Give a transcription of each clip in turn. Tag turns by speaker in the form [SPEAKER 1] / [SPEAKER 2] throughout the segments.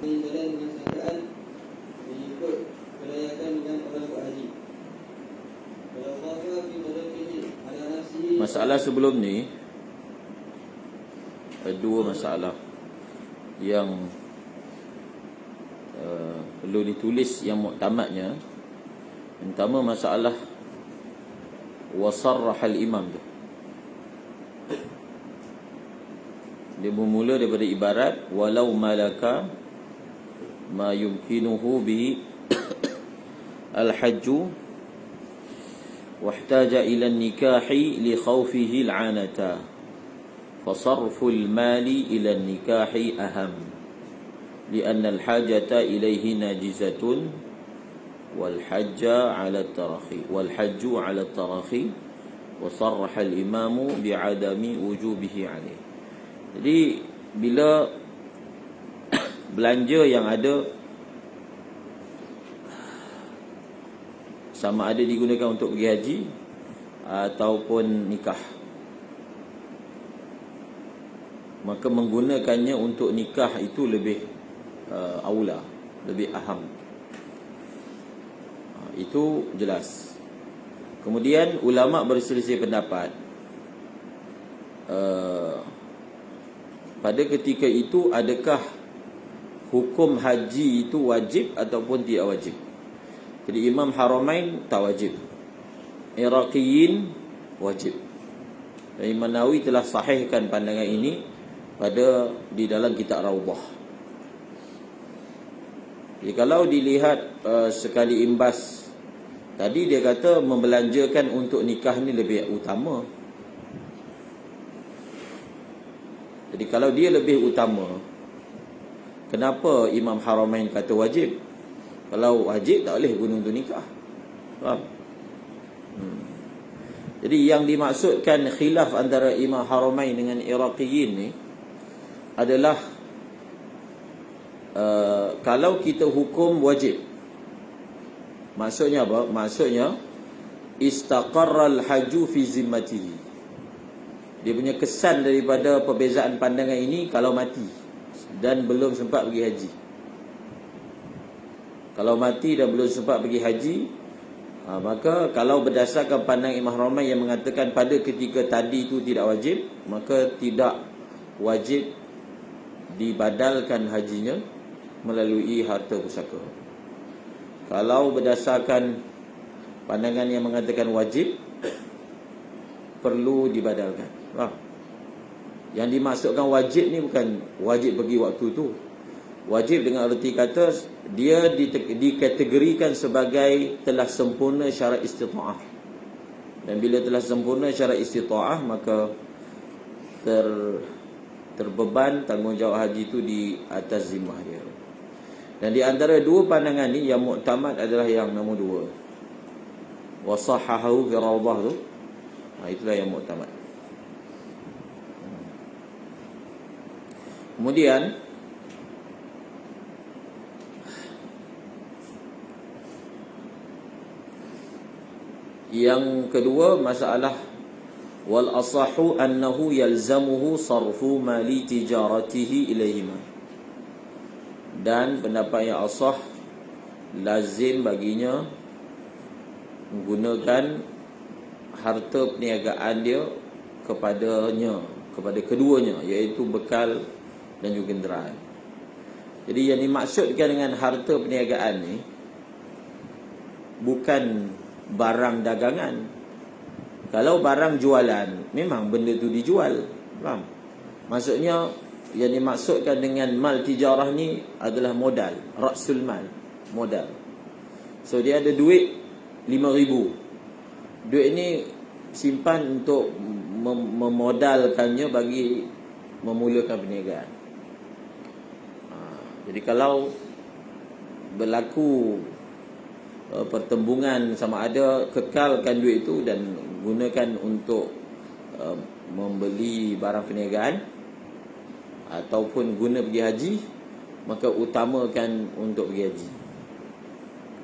[SPEAKER 1] jalan dengan sangkaan mengikut kelayakan dengan orang buat haji. Kalau khafa fi tadakkihi ala nafsihi.
[SPEAKER 2] Masalah sebelum ni dua masalah yang perlu ditulis yang muktamadnya. Yang pertama masalah wasarrahal imam tu. Dia bermula daripada ibarat walau malaka ma yumkinuhu bi al-hajju wahtaja ila an-nikahi li khawfihi al-'anata fasarfu al-mali ila an-nikahi aham lianna al-hajata ilayhi najizatun wal hajja 'ala at-tarahi wal hajju 'ala at-tarahi wa sarraha al-imamu bi'adami wujubihi 'alayhi. Jadi bila belanja yang ada sama ada digunakan untuk pergi haji ataupun nikah, maka menggunakannya untuk nikah itu lebih aula, lebih aham. Itu jelas. Kemudian ulama berselisih pendapat pada ketika itu adakah hukum haji itu wajib ataupun tidak wajib. Jadi Imam Haramain tak wajib, Iraqiyin wajib. Dan Imam Nawawi telah sahihkan pandangan ini di dalam kitab Rawdah. Jadi kalau dilihat sekali imbas tadi, dia kata membelanjakan untuk nikah ni lebih utama. Jadi kalau dia lebih utama, kenapa Imam Haramain kata wajib? Kalau wajib tak boleh guna untuk nikah. Faham? Jadi yang dimaksudkan khilaf antara Imam Haramain dengan Iraqiyin ni adalah kalau kita hukum wajib, maksudnya apa? Maksudnya istaqarral haju fi zimmatihi. Dia punya kesan daripada perbezaan pandangan ini kalau mati dan belum sempat pergi haji. Kalau mati dan belum sempat pergi haji, maka kalau berdasarkan pandangan Imam Haramain yang mengatakan pada ketika tadi itu tidak wajib, maka tidak wajib dibadalkan hajinya melalui harta pusaka. Kalau berdasarkan pandangan yang mengatakan wajib, perlu dibadalkan. Yang dimaksudkan wajib ni bukan wajib pergi waktu tu. Wajib dengan erti kata dia dikategorikan sebagai telah sempurna syarat istita'ah. Dan bila telah sempurna syarat istita'ah, maka terbeban tanggungjawab haji itu di atas zimmah dia. Dan di antara dua pandangan ni, yang muktamad adalah yang nombor dua, wasahahu fi rawdah tu. Itulah yang muktamad. Kemudian yang kedua, masalah wal asahu annahu yalzamuhu sarfu mali tijaratihi ilaihima. Dan pendapat yang asah, lazim baginya menggunakan harta perniagaan dia kepada keduanya, iaitu bekal dan juga kenderaan. Jadi yang dimaksudkan dengan harta perniagaan ni bukan barang dagangan. Kalau barang jualan, memang benda tu dijual. Faham? Maksudnya yang dimaksudkan dengan mal tijarah ni adalah modal, ra'sul mal, modal. So dia ada duit 5,000. Duit ni simpan untuk memodalkannya bagi memulakan perniagaan. Jadi kalau berlaku pertembungan, sama ada kekalkan duit itu dan gunakan untuk membeli barang perniagaan ataupun guna pergi haji, maka utamakan untuk pergi haji.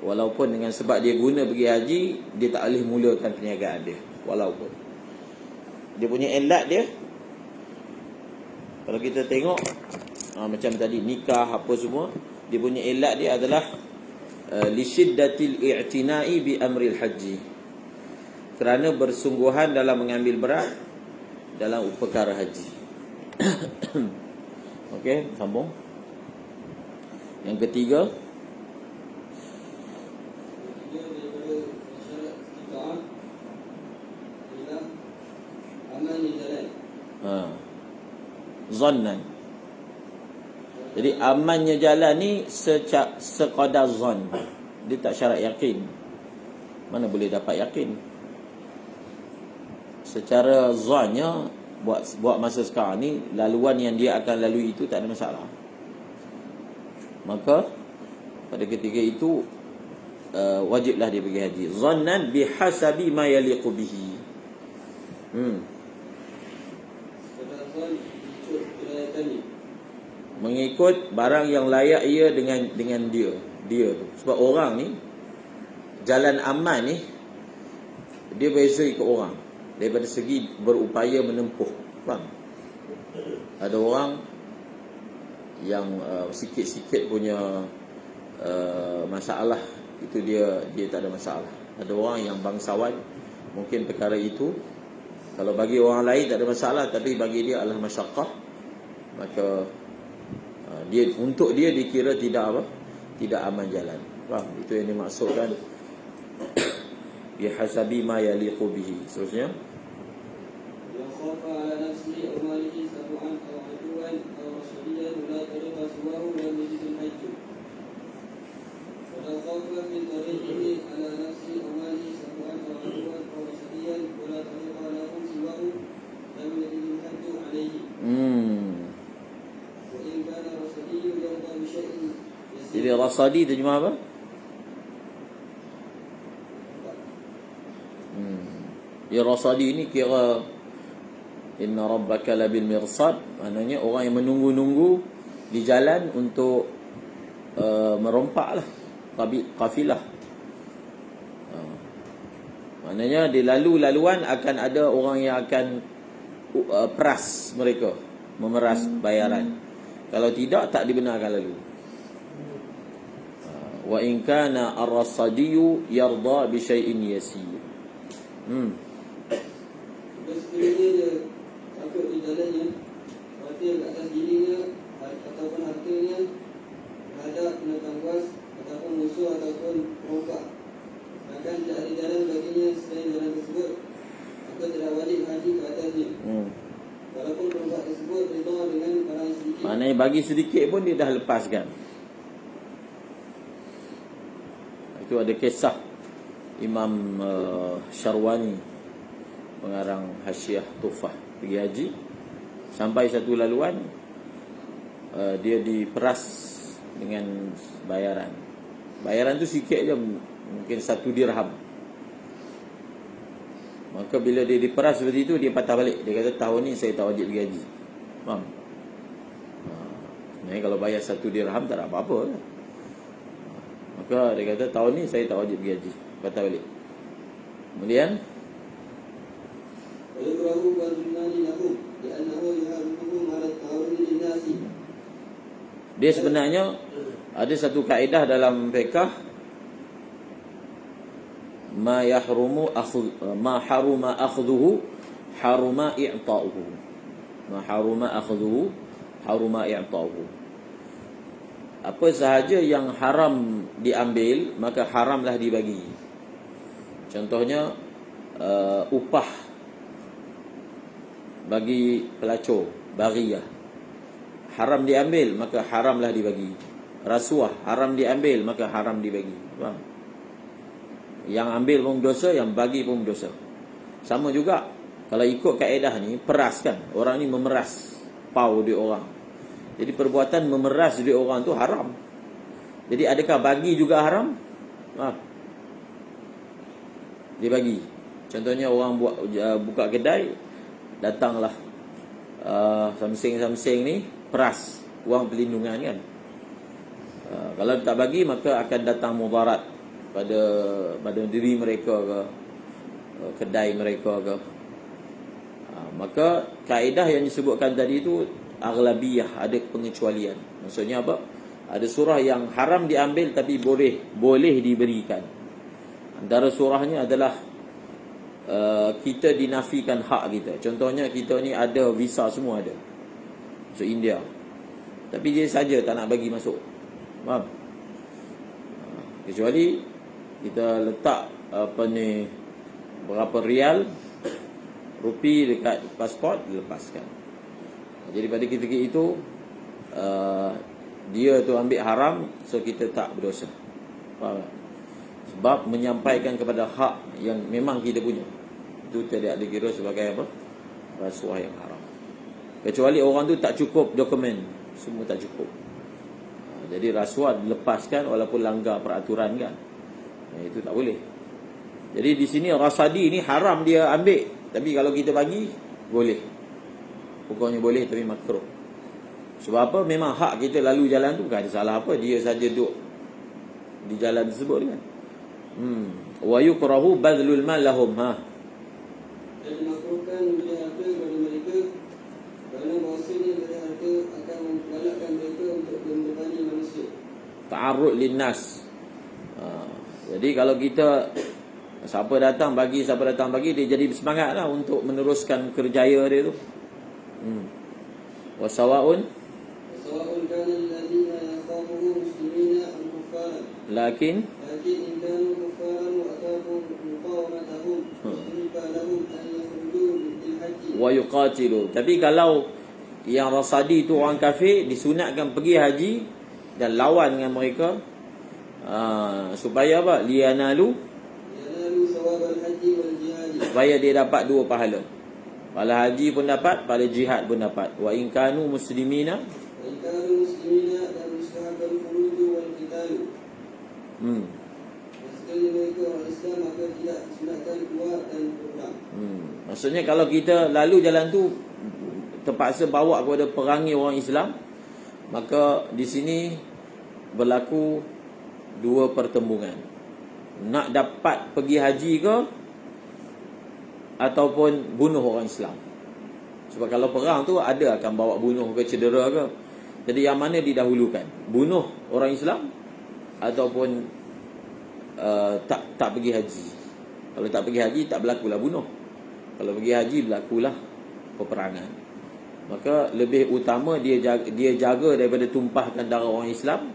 [SPEAKER 2] Walaupun dengan sebab dia guna pergi haji, dia tak boleh mulakan perniagaan dia. Walaupun dia punya elat dia, kalau kita tengok macam tadi nikah apa semua, dia punya ilat dia adalah li syiddatil i'tina'i bi amril haji, kerana bersungguhan dalam mengambil berat dalam perkara haji. Okey, sambung. Yang ketiga,
[SPEAKER 1] Dia daripada syarat istita'ah ialah amannya jalan.
[SPEAKER 2] zannan. Jadi amannya jalan ni sekadar zon. Dia tak syarat yakin. Mana boleh dapat yakin? Secara zonnya, buat masa sekarang ni, laluan yang dia akan lalui itu tak ada masalah. Maka pada ketika itu wajiblah dia pergi haji. Zannan bihasabi ma yaliqu bihi.
[SPEAKER 1] Sekadar zon ikut kelayakan ni.
[SPEAKER 2] Mengikut barang yang layak ia dengan dia tu. Sebab orang ni, jalan aman ni, dia biasa ikut orang daripada segi berupaya menempuh. Faham? Ada orang yang sikit-sikit punya masalah, itu dia tak ada masalah. Ada orang yang bangsawan, mungkin perkara itu kalau bagi orang lain tak ada masalah, tapi bagi dia adalah masyaqqah, maka dia, untuk dia dikira tidak aman jalan. Faham? Itu yang dimaksudkan bihasabi ma yaliqu bihi. Seterusnya,
[SPEAKER 1] Yang khafa ala nafsihi aw malihi sabu'an aw aduwan aw rasuliyan la tariqa suwahu lam yajidul hajj. Wa khafa min tariqihi ala nafsihi aw malihi sabu'an aw aduwan aw rasuliyan la tariqa lahu suwahu lam yajidul hajj alayhi. Wa in kana rasuliyyun yarda bi syai'in yasir.
[SPEAKER 2] jadi rasadi terjemah apa? Ya, rasadi ni kira inna rabbaka labil mirsad, maknanya orang yang menunggu-nunggu di jalan untuk merompak lah kafilah. Maknanya di laluan akan ada orang yang akan peras mereka, memeras bayaran. Kalau tidak, tak dibenarkan lalu. Wa in kana ar-rasadiyu yarda bi syai'in yasir.
[SPEAKER 1] Sekiranya dia takut di jalannya, khawatir ke atas dirinya ataupun hartanya terhadap penentang kuas ataupun musuh ataupun perompak, bahkan tidak ada jalan baginya selain jalan tersebut, maka tidak wajib haji ke atasnya. Walaupun perompak tersebut redha dengan barang yang sedikit.
[SPEAKER 2] Maknanya bagi sedikit pun dia dah lepaskan. Itu ada kisah Imam Syarwani, pengarang Hasyiah Tufah, pergi haji, sampai satu laluan dia diperas dengan bayaran. Bayaran tu sikit je, mungkin 1 dirham. Maka bila dia diperas seperti itu, dia patah balik. Dia kata, tahun ni saya tak wajib pergi haji. Faham? Sebenarnya kalau bayar 1 dirham tak ada apa-apa. Maka dia kata, tahun ni saya tak wajib pergi haji. Patah balik. Kemudian
[SPEAKER 1] ويكره والجنان لهم لأنه يحرمهم على التعرض للناس.
[SPEAKER 2] dia sebenarnya ada satu kaedah dalam fiqh, ma haruma akhdhuhu haruma i'ta'uhu. Ma haruma akhdhuhu haruma i'ta'uhu. Apa sahaja yang haram diambil, maka haramlah dibagi. Contohnya upah bagi pelacur, bariyah, haram diambil, maka haramlah dibagi. Rasuah, haram diambil, maka haram dibagi. Faham? Yang ambil pun dosa, yang bagi pun dosa. Sama juga, kalau ikut kaedah ni, peras kan, orang ni memeras pau duit orang. Jadi perbuatan memeras duit orang tu haram. Jadi adakah bagi juga haram? Dia bagi. Contohnya orang buka kedai, datanglah samsing ni peras wang perlindungan kan. Kalau tak bagi, maka akan datang mudarat pada diri mereka ke kedai mereka ke. Maka kaedah yang disebutkan tadi itu aghlabiyah, ada pengecualian. Maksudnya apa? Ada surah yang haram diambil tapi boleh diberikan. Antara surahnya adalah kita dinafikan hak kita. Contohnya kita ni ada visa semua ada. Masuk India. Tapi dia saja tak nak bagi masuk. Faham? Kecuali kita letak berapa rial rupi dekat pasport, dilepaskan. Jadi pada ketika itu dia tu ambil haram, so kita tak berdosa. Faham tak? Sebab menyampaikan kepada hak yang memang kita punya, itu tidak dikira sebagai apa? Rasuah yang haram. Kecuali orang tu tak cukup dokumen, semua tak cukup. Jadi rasuah dilepaskan walaupun langgar peraturan kan. Itu tak boleh. Jadi di sini rasadi ni haram dia ambil, tapi kalau kita bagi boleh. Pokoknya boleh tapi makruh. Sebab apa? Memang hak kita lalu jalan tu bukan ada salah apa, dia saja duduk di jalan tersebut kan. Wa yukrahu badlul mal lahum. Dan
[SPEAKER 1] dimakruhkan memberi harta kepada mereka kerana bahawasanya memberi harta akan menggalakkan mereka untuk mendepani manusia.
[SPEAKER 2] Ta'arrud linnas. Jadi kalau kita siapa datang bagi, dia jadi bersemangatlah untuk meneruskan kerjaya dia tu. Wasawa'un
[SPEAKER 1] kana alladhina yakhafuhu muslimina am kuffaran. Lakin in kanu kuffaran wa atabu muqawamatahum fa lahum an yakhruju bil haji
[SPEAKER 2] wa yuqatilu. Tapi kalau yang rasadi tu orang kafir, disunatkan pergi haji dan lawan dengan mereka, supaya apa? Liyanalu
[SPEAKER 1] sawabal haji wal jihad.
[SPEAKER 2] Supaya dia dapat dua pahala. Pahala haji pun dapat, pahala jihad pun dapat. Wa in kanu muslimina dan mustahabban khuruju wal qital. Sekali mereka orang Islam, maka tidak disunatkan keluar dan berperang. Maksudnya kalau kita lalu jalan tu terpaksa bawa kepada perangi orang Islam, maka di sini berlaku dua pertembungan. Nak dapat pergi haji ke ataupun bunuh orang Islam. Sebab kalau perang tu ada akan bawa bunuh ke cedera ke. Jadi yang mana didahulukan? Bunuh orang Islam ataupun tak pergi haji. Kalau tak pergi haji tak berlakulah bunuh. Kalau pergi haji berlakulah peperangan. Maka lebih utama dia jaga daripada tumpahkan darah orang Islam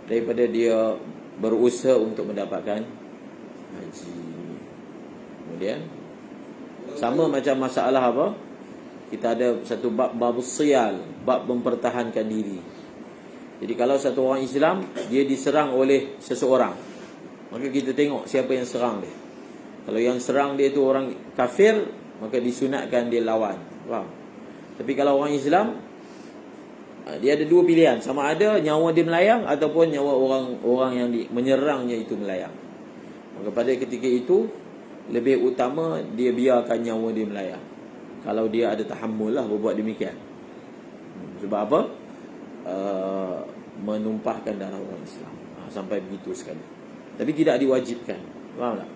[SPEAKER 2] daripada dia berusaha untuk mendapatkan haji. Kemudian sama macam masalah apa? Kita ada satu bab siyal, bab mempertahankan diri. Jadi kalau satu orang Islam dia diserang oleh seseorang, maka kita tengok siapa yang serang dia. Kalau yang serang dia tu orang kafir, maka disunatkan dia lawan. Faham? Tapi kalau orang Islam, dia ada dua pilihan, sama ada nyawa dia melayang ataupun nyawa orang yang menyerangnya itu melayang. Maka pada ketika itu lebih utama dia biarkan nyawa dia melayang, kalau dia ada tahammul lah berbuat demikian. Sebab apa? Menumpahkan darah orang Islam. Sampai begitu sekali. Tapi tidak diwajibkan. Faham tak?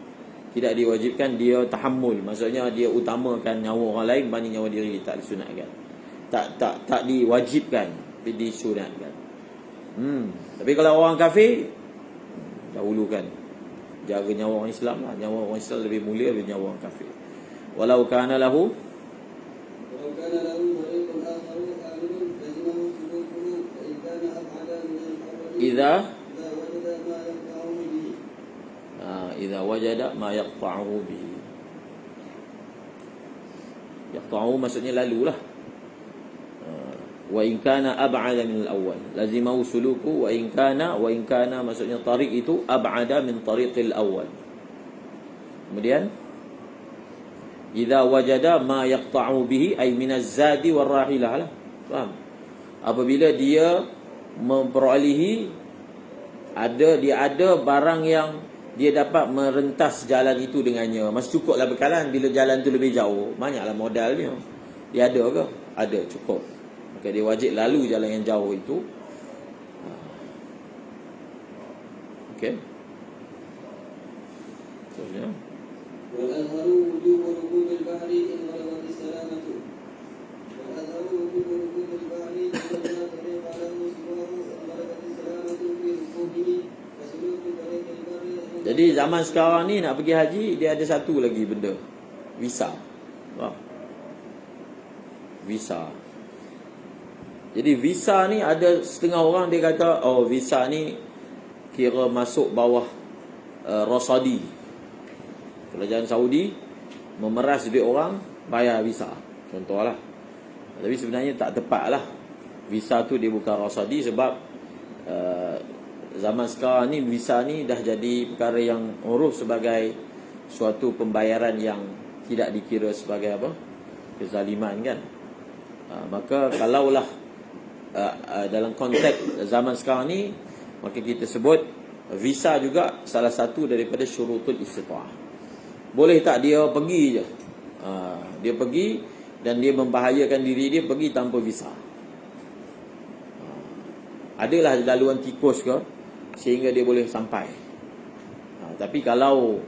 [SPEAKER 2] Tidak diwajibkan dia tahammul. Maksudnya dia utamakan nyawa orang lain banding nyawa diri. Tak disunatkan. Tak diwajibkan, tapi disunatkan. Tapi kalau orang kafir, dahulukan jaga nyawa orang Islam lah. Nyawa orang Islam lebih mulia daripada nyawa orang kafir. Walau kana lahu idza wajada ma yaqta'uhu bihi. Yaqta'uhu maksudnya lalulah. Wa in kana ab'ada min al-awwal lazimahu suluku wa in kana maksudnya tariq itu ab'ada min tariqil awwal. Kemudian idza wajada ma yaqta'u bihi ay min az-zadi war rahilah lah. Faham? Apabila dia memperolehi dia ada barang yang dia dapat merentas jalan itu dengannya, masih cukuplah bekalan. Bila jalan tu lebih jauh, banyaklah modalnya. Dia ada ke? Ada, cukup. Maka dia wajib lalu jalan yang jauh itu. Okey. Terusnya.
[SPEAKER 1] Wal-azharu wujubu rukubil bahri in ghalabat salamatu. Wal-azharu wujubu rukubil bahri in ghalabat salamatu in ghalabat salamatu.
[SPEAKER 2] Jadi zaman sekarang ni nak pergi haji, dia ada satu lagi benda, visa. Visa. Jadi visa ni ada setengah orang dia kata, oh visa ni kira masuk bawah Rosadi. Kerajaan Saudi memeras duit orang bayar visa, contohlah. Tapi sebenarnya tak tepat lah. Visa tu dia bukan Rosadi sebab zaman sekarang ni visa ni dah jadi perkara yang urus sebagai suatu pembayaran yang tidak dikira sebagai apa, kezaliman kan. Maka kalaulah dalam konteks zaman sekarang ni, maka kita sebut visa juga salah satu daripada syurutul istita'ah. Boleh tak dia pergi je, dia pergi dan dia membahayakan diri dia pergi tanpa visa. Adalah laluan tikus ke sehingga dia boleh sampai. Tapi kalau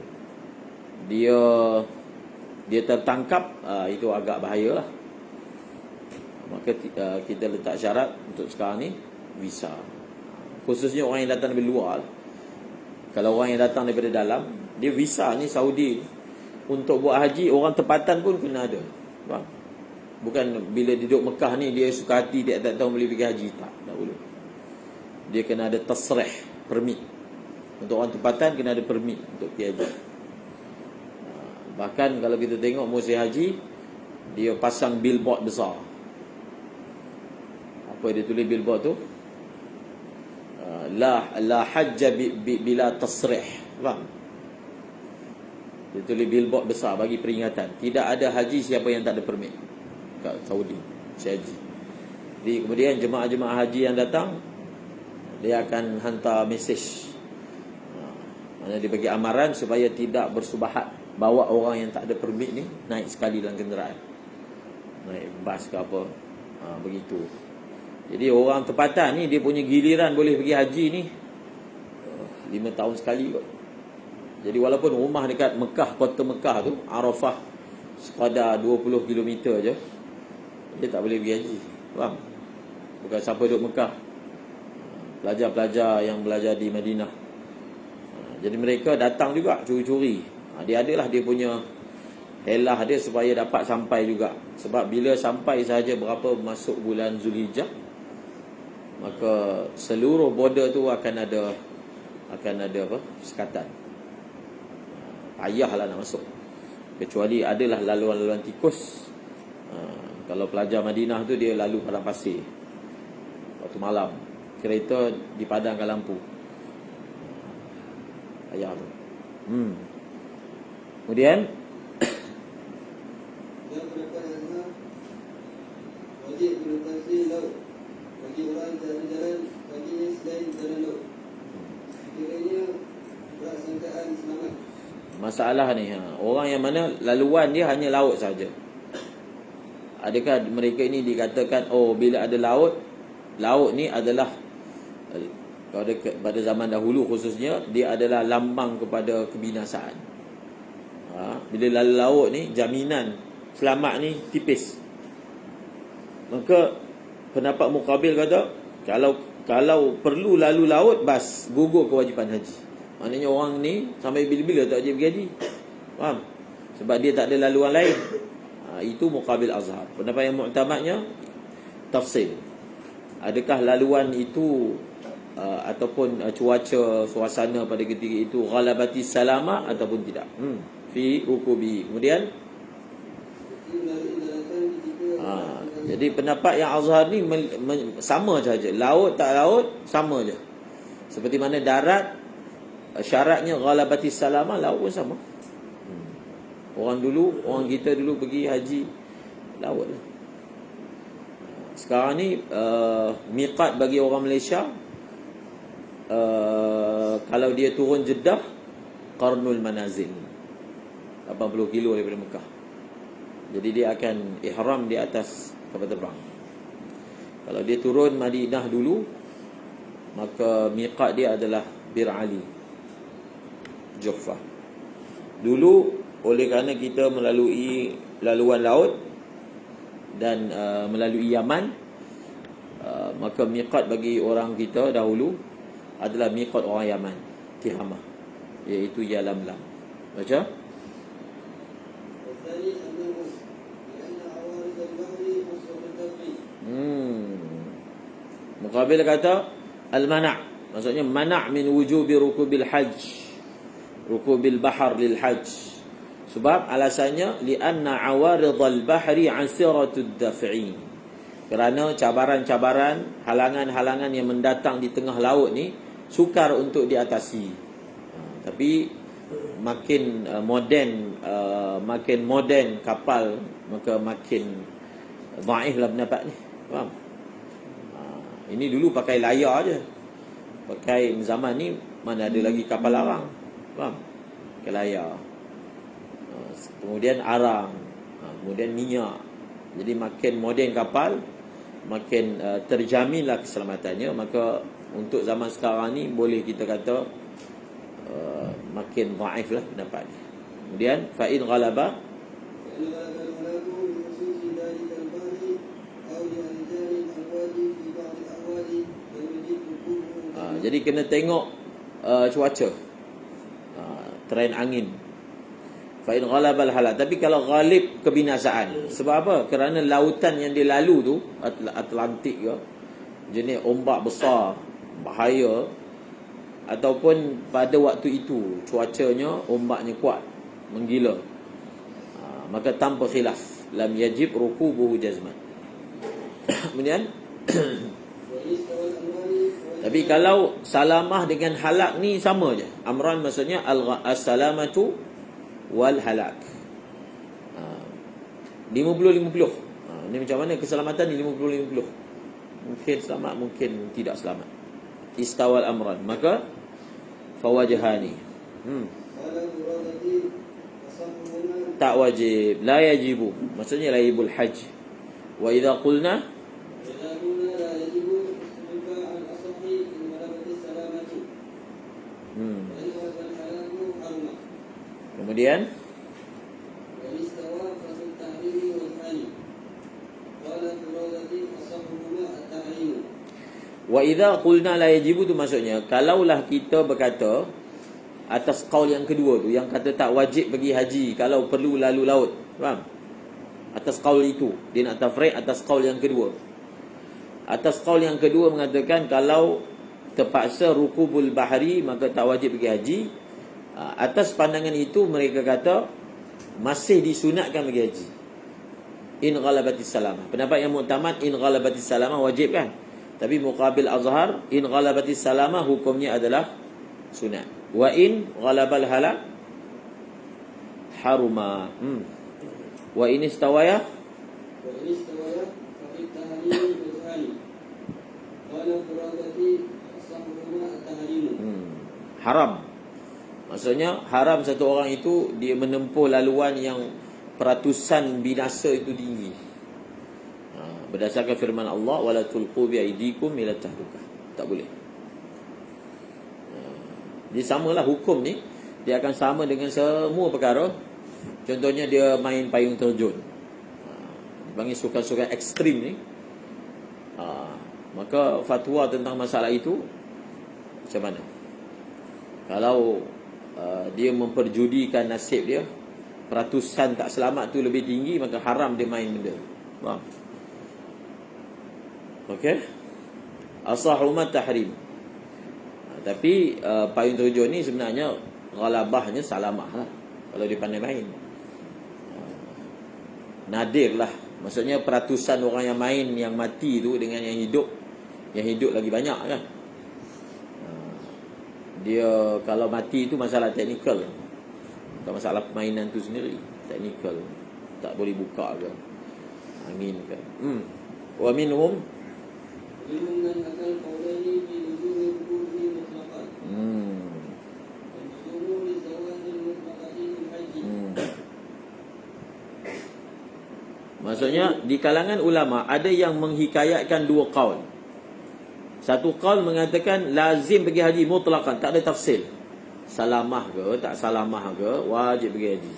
[SPEAKER 2] dia tertangkap, itu agak bahayalah. Maka kita letak syarat untuk sekarang ni visa. Khususnya orang yang datang dari luar. Kalau orang yang datang daripada dalam, dia visa ni Saudi untuk buat haji, orang tempatan pun kena ada. Faham? Bukan bila duduk Mekah ni dia suka hati dia tak tahu boleh pergi haji, tak boleh. Dia kena ada tasrih, permit. Untuk orang tempatan kena ada permit untuk pergi haji. Bahkan kalau kita tengok musim haji, dia pasang billboard besar. Apa dia tulis billboard tu? La hajja bila tasrih. Faham? Dia tulis billboard besar bagi peringatan, tidak ada haji siapa yang tak ada permit kat Saudi, si haji. Jadi kemudian jemaah-jemaah haji yang datang, dia akan hantar mesej, mana dia bagi amaran supaya tidak bersubahat bawa orang yang tak ada permit ni naik sekali dalam kenderaan, naik bas ke apa, begitu. Jadi orang tempatan ni dia punya giliran boleh pergi haji ni 5 tahun sekali kot. Jadi walaupun rumah dekat Mekah, kota Mekah tu, Arafah sekadar 20 km je, dia tak boleh pergi haji. Faham? Bukan siapa duduk Mekah, pelajar-pelajar yang belajar di Madinah. Jadi mereka datang juga curi-curi. Dia adalah dia punya helah dia supaya dapat sampai juga. Sebab bila sampai sahaja berapa masuk bulan Zulhijjah, maka seluruh border tu akan ada apa, sekatan. Payahlah nak masuk. Kecuali adalah laluan-laluan tikus. Kalau pelajar Madinah tu dia lalu padang pasir waktu malam, kereta dipadamkan lampu. Payah tu. Kemudian
[SPEAKER 1] dan pendapat yang benar, wajib melintasi laut bagi orang jalan-jalan baginya selain jalan laut. Sekiranya prasangkaan selamat.
[SPEAKER 2] masalah ni, orang yang mana laluan dia hanya laut saja. Adakah mereka ini dikatakan, oh bila ada laut, laut ni adalah pada zaman dahulu khususnya, dia adalah lambang kepada kebinasaan. Bila lalu laut ni, jaminan selamat ni tipis. Maka pendapat mukabil kata, kalau perlu lalu laut, bas gugur kewajipan haji. Maknanya orang ni sampai bila-bila tak wajib pergi haji. Faham? Sebab dia tak ada laluan lain. Itu mukabil azhar. Pendapat yang muktamadnya tafsil. Adakah laluan itu ataupun cuaca, suasana pada ketika itu ghalabati salama ataupun tidak? Fi rukubi. Kemudian jadi pendapat yang azhar ni sama saja. Laut tak laut sama je. Seperti mana darat syaratnya ghalabati salama, laut pun sama. Orang kita dulu pergi haji laut lah. Sekarang ni miqat bagi orang Malaysia, kalau dia turun Jeddah, Qarnul Manazil, 80 kilo daripada Mekah. Jadi dia akan ihram di atas kapal terbang. Kalau dia turun Madinah dulu, maka miqat dia adalah Bir Ali, Juhfah. Dulu oleh kerana kita melalui laluan laut dan melalui Yaman, maka miqat bagi orang kita dahulu adalah miqat orang Yaman, Tihamah. iaitu ya lam lam. Baca.
[SPEAKER 1] والثاني أنه لأن عوارض البحر أصل الدفع.
[SPEAKER 2] Muqabil kata al-mana', maksudnya mana' min wujubi rukubil hajj, rukubil bahar lil hajj. Sebab alasannya lianna awaridhal bahri asiratud daf'i, kerana cabaran-cabaran, halangan-halangan yang mendatang di tengah laut ni sukar untuk diatasi. Tapi makin moden kapal, maka makin dhaif lah pendapat ni. Faham? Ini dulu pakai layar je. Pakai zaman ni mana ada lagi kapal larang. Faham? Pakai layar. Kemudian arang, kemudian minyak. Jadi makin moden kapal, makin terjaminlah keselamatannya. Maka untuk zaman sekarang ni boleh kita kata makin dhaif lah pendapat ni. Kemudian fa'in ghalaba,
[SPEAKER 1] فإن غلب الهلاك بخصوص ذلك البحر أو لأنجال الأمواج في بعض الأحوال لم يجد ركوبه.
[SPEAKER 2] jadi kena tengok cuaca, trend angin. Fa'in ghalabal halak. Tapi kalau ghalib kebinasaan, sebab apa? Kerana lautan yang dia lalu tu, Atlantik ke, jenis ombak besar, bahaya, ataupun pada waktu itu cuacanya, ombaknya kuat, menggila, maka tanpa khilaf lam yajib rukubuhu jazman. Kemudian tapi kalau salamah dengan halak ni sama je. Amran maksudnya as-salamatu wal halak. 50-50. Ni macam mana keselamatan ni? 50-50. Mungkin selamat, mungkin tidak selamat. Istawal amran. Maka fawajhani. Tak wajib, la yajibu. Maksudnya la yajibul hajj. Wa idza qulna kemudian wa idza qulna la yajibu tu maksudnya kalaulah kita berkata atas qaul yang kedua tu, yang kata tak wajib pergi haji kalau perlu lalu laut. Faham? Atas qaul itu dia nak tafriq atas qaul yang kedua. Atas qaul yang kedua mengatakan kalau terpaksa rukubul bahari maka tak wajib pergi haji. Atas pandangan itu mereka kata masih disunatkan pergi haji in ghalabatis salamah. Pendapat yang muktamad in ghalabatis salamah wajib kan. Tapi muqabil azhar in ghalabatis salamah hukumnya adalah sunat. Wa in ghalabal halak haruma. Wa in istawaya haram. Maksudnya haram satu orang itu dia menempuh laluan yang peratusan binasa itu tinggi. Berdasarkan firman Allah wala tulqu bi aidikum ila tahlukah. Tak boleh. Dia samalah hukum ni, dia akan sama dengan semua perkara. Contohnya dia main payung terjun, dipanggil sukan-sukan ekstrim ni. Maka fatwa tentang masalah itu macam mana? Kalau dia memperjudikan nasib dia, peratusan tak selamat tu lebih tinggi, maka haram dia main benda. Faham? Okey? Asahumat tahrim. Tapi payung terjun ni sebenarnya ghalabahnya salamah lah kalau dia pandai main. Nadir lah. Maksudnya peratusan orang yang main yang mati tu dengan yang hidup lagi banyak kan. Dia kalau mati tu masalah teknikal, bukan masalah permainan tu sendiri. Teknikal, tak boleh buka ke, angin ke. Wa minhum maksudnya di kalangan ulama ada yang menghikayatkan dua qaul. Satu qaul mengatakan lazim pergi haji mutlaqan, tak ada tafsil. Salamah ke tak salamah ke wajib pergi haji.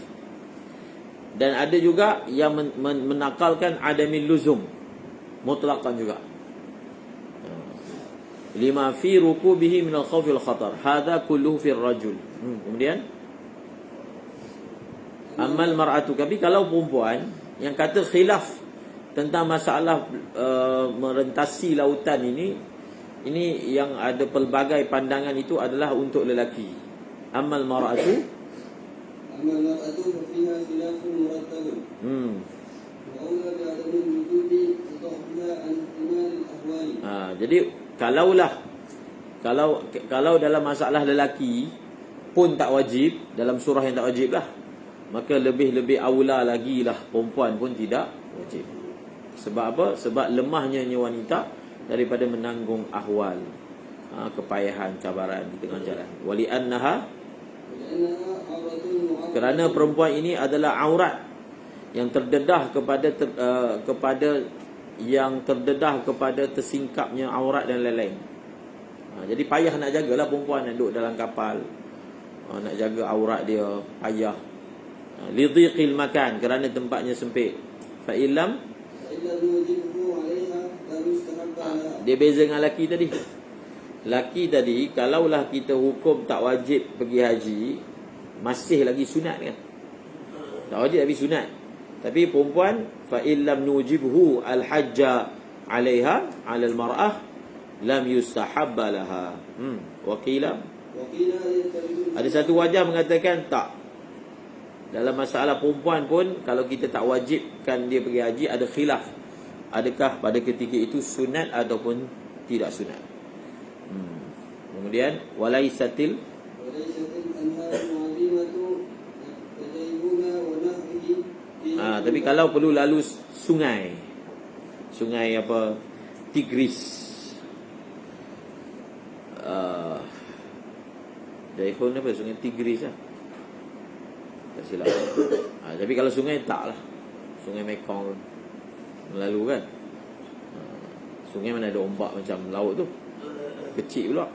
[SPEAKER 2] Dan ada juga yang menakalkan adamil luzum, mutlaqan juga. lima fi rukubihi min al-khawf wal khatar. Hadha kulluhu fi ar-rajul. Kemudian amal mar'atu, tapi kalau perempuan yang kata khilaf tentang masalah merentasi lautan ini yang ada pelbagai pandangan itu adalah untuk lelaki. Amal mar'atu
[SPEAKER 1] ففيها خلاف مرتب وأولى بعدم الوجود وضعفها عن احتمال الأحوال.
[SPEAKER 2] Jadi kalau dalam masalah lelaki pun tak wajib, dalam surah yang tak wajib lah, maka lebih aula lagi lah perempuan pun tidak wajib. Sebab apa? Sebab lemahnya wanita daripada menanggung ahwal, kepayahan, cabaran di tengah jalan. Wali annaha, kerana perempuan ini adalah aurat yang terdedah kepada yang terdedah kepada tersingkapnya aurat dan lain-lain. Jadi payah nak jagalah perempuan yang duduk dalam kapal, nak jaga aurat dia payah. Lidhiqil makan, kerana tempatnya sempit. Fa illam, dia beza dengan laki tadi. Laki tadi kalaulah kita hukum tak wajib pergi haji, masih lagi sunat kan? Tak wajib tapi sunat. Tapi perempuan, fa illam nujibhu al-hajja 'alaiha 'ala al-mar'ah lam yustahabba laha. Wakila, ada satu wajah mengatakan tak. Dalam masalah perempuan pun, kalau kita tak wajibkan dia pergi haji, ada khilaf. Adakah pada ketika itu sunat ataupun tidak sunat. Kemudian walaisatil, tapi kalau perlu lalu sungai apa, Tigris, Daihun apa, sungai Tigris lah, tak silap. Tapi kalau sungai tak lah, sungai Mekong melalu kan. Sungai mana ada ombak macam laut tu, kecil pula.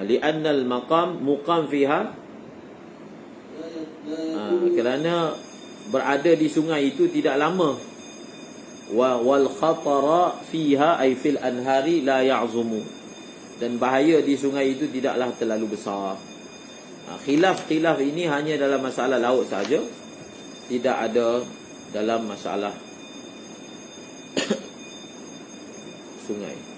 [SPEAKER 2] Li'annal maqam muqam fiha, kerana berada di sungai itu tidak lama. Wal khatara fiha ay fil anhari la ya'zumu, dan bahaya di sungai itu tidaklah terlalu besar. Khilaf ini hanya dalam masalah laut saja, tidak ada dalam masalah sungai.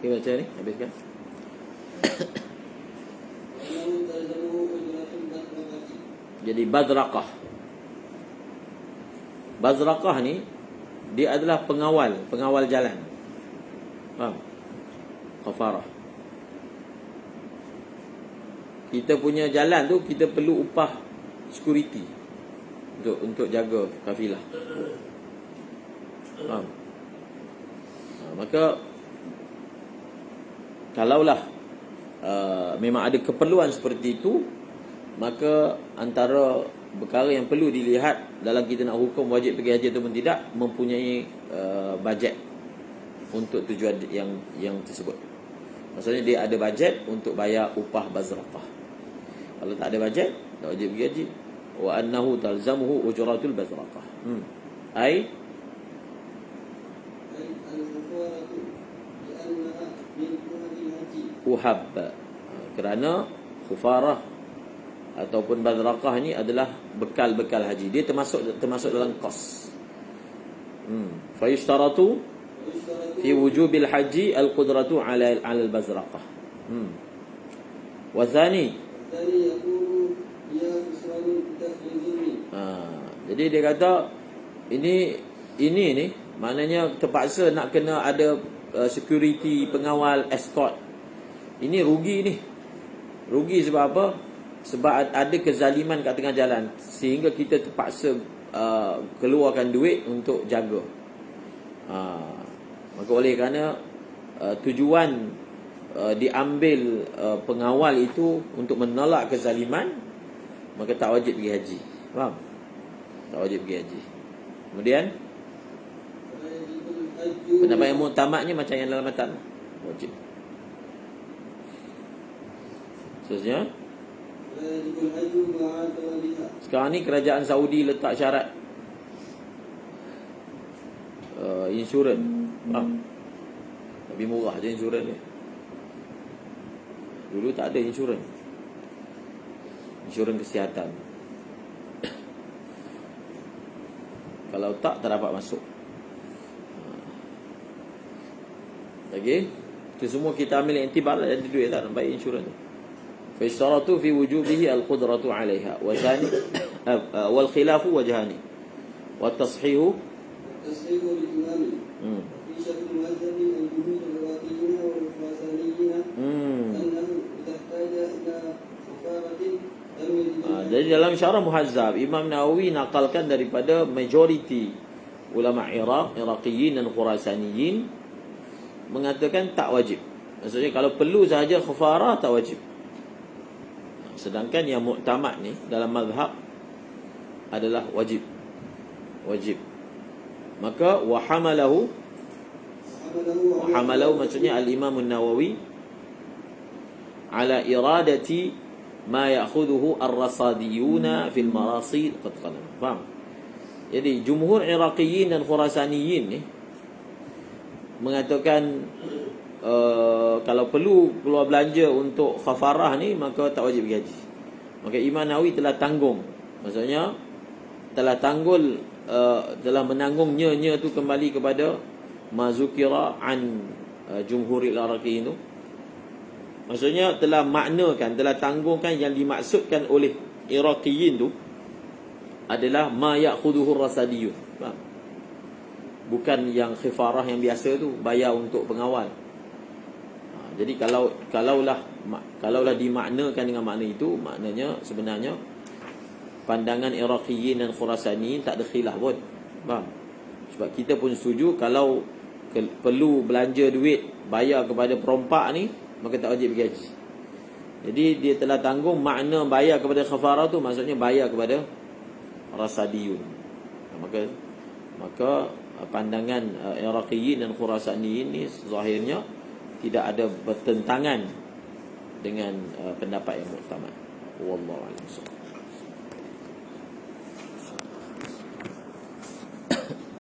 [SPEAKER 2] Okay, baca ni, habiskan. Jadi Bazraqah ni dia adalah pengawal jalan. Faham? Khafarah. Kita punya jalan tu kita perlu upah security untuk jaga kafilah. Faham? Maka kalaulah memang ada keperluan seperti itu, maka antara perkara yang perlu dilihat dalam kita nak hukum wajib pergi haji ataupun tidak, mempunyai bajet untuk tujuan yang tersebut. Maksudnya dia ada bajet untuk bayar upah Bazraqah. Kalau tak ada bajet, tak wajib pergi haji. Wa annahu talzamuhu ujratul Bazraqah. Ai uhab, kerana khufarah ataupun Bazraqah ni adalah bekal-bekal haji. Dia termasuk dalam kos. Fa yushtaratu fi wujubil haji al-qudratu 'ala al-Bazraqah. Wa thani, jadi dia kata ini ini ni maknanya terpaksa nak kena ada security, pengawal, escort. Ini rugi ni. Rugi sebab apa? Sebab ada kezaliman kat tengah jalan sehingga kita terpaksa keluarkan duit untuk jaga. Maka oleh kerana tujuan diambil pengawal itu untuk menolak kezaliman, maka tak wajib pergi haji. Faham? Tak wajib pergi haji. Kemudian pendapat yang muktamadnya macam yang dalam matan, wajib. Seterusnya, sekarang ni kerajaan Saudi letak syarat insurans. Faham? Lebih murah je insurans ni. Dulu tak ada insurans kesihatan. Kalau tak dapat masuk. Okey, itu semua kita ambil iktibar lah, ada duit tak nak bayar insurans tu. Fa istaratu fi wujubihi al-qudratu 'alayha wa thani wal khilafu wajhani wa tashihu
[SPEAKER 1] بالإمام في شكل المذهب الجمهور الواقعيين والخراسانيين أنه إذا احتاج إلى كفارة
[SPEAKER 2] jadi dalam syarah Muhazzab, Imam Nawawi nakalkan daripada majoriti ulama Iraqiyin dan Khurasaniyin mengatakan tak wajib. Maksudnya kalau perlu sahaja khafarah tak wajib. Sedangkan yang muktamad ni dalam mazhab adalah wajib. Wajib. Maka wahamalahu maksudnya al-Imam An-Nawawi ala iradati ma ya'khudhuhu ar-rasadiyuna fil marasid qad qalam. Faham? Jadi jumhur Iraqiyin dan Khurasaniyin ni mengatakan kalau perlu keluar belanja untuk khafarah ni maka tak wajib pergi haji. Maka Imam Nawawi telah tanggung. Maksudnya telah telah menanggung nya tu kembali kepada mazukira an jumhuril Iraqiyin tu. Maksudnya telah maknakan, telah tanggungkan yang dimaksudkan oleh Iraqiyin tu adalah ma ya'khudhuhu ar-rasadiyun. Faham? Bukan yang khifarah yang biasa tu, bayar untuk pengawal. Jadi kalaulah dimaknakan dengan makna itu, maknanya sebenarnya pandangan Iraqiyin dan Khurasaniyin tak ada khilaf pun. Faham? Sebab kita pun setuju kalau perlu belanja duit bayar kepada perompak ni, maka tak wajib pergi haji. Jadi dia telah tanggung makna bayar kepada khafarah tu, maksudnya bayar kepada rasadiyun. Maka pandangan Iraqiyin dan Khurasaniyin ni zahirnya tidak ada bertentangan dengan pendapat yang muktamad. Wallahu a'lam.